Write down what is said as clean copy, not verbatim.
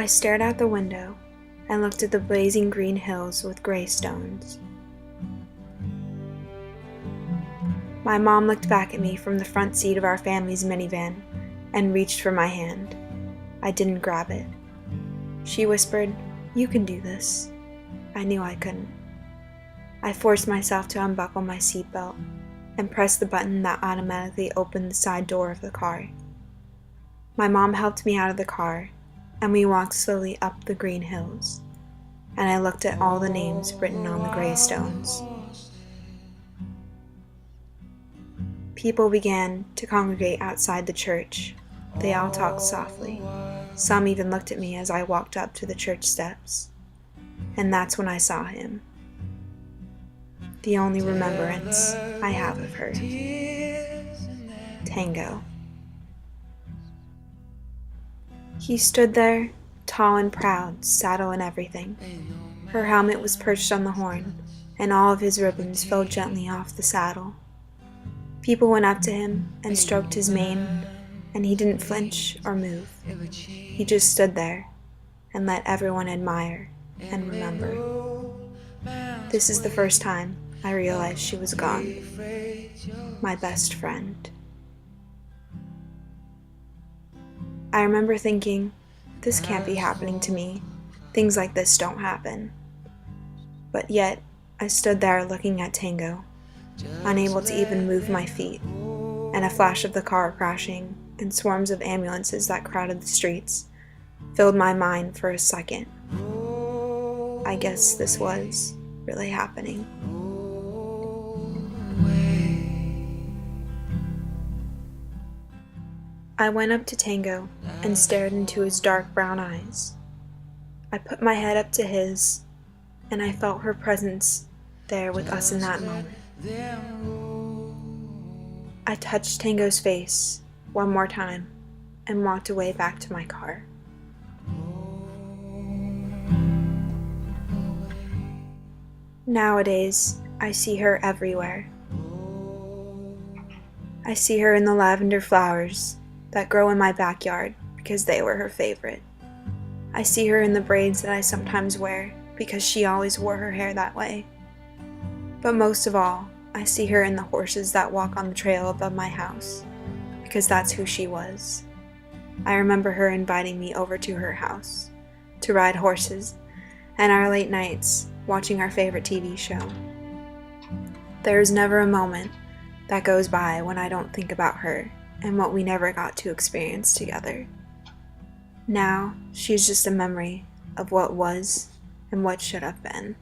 I stared out the window and looked at the blazing green hills with gray stones. My mom looked back at me from the front seat of our family's minivan and reached for my hand. I didn't grab it. She whispered, "You can do this." I knew I couldn't. I forced myself to unbuckle my seatbelt and press the button that automatically opened the side door of the car. My mom helped me out of the car, and we walked slowly up the green hills, and I looked at all the names written on the gray stones. People began to congregate outside the church. They all talked softly. Some even looked at me as I walked up to the church steps. And that's when I saw him. The only remembrance I have of her. Tango. He stood there, tall and proud, saddle and everything. Her helmet was perched on the horn, and all of his ribbons fell gently off the saddle. People went up to him and stroked his mane, and he didn't flinch or move. He just stood there and let everyone admire and remember. This is the first time I realized she was gone. My best friend. I remember thinking, this can't be happening to me. Things like this don't happen. But yet, I stood there looking at Tango, unable to even move my feet, and a flash of the car crashing and swarms of ambulances that crowded the streets filled my mind for a second. I guess this was really happening. I went up to Tango and stared into his dark brown eyes. I put my head up to his, and I felt her presence there with us in that moment. I touched Tango's face one more time and walked away back to my car. Nowadays, I see her everywhere. I see her in the lavender flowers that grow in my backyard because they were her favorite. I see her in the braids that I sometimes wear because she always wore her hair that way. But most of all, I see her in the horses that walk on the trail above my house because that's who she was. I remember her inviting me over to her house to ride horses and our late nights watching our favorite TV show. There is never a moment that goes by when I don't think about her and what we never got to experience together. Now, she's just a memory of what was and what should have been.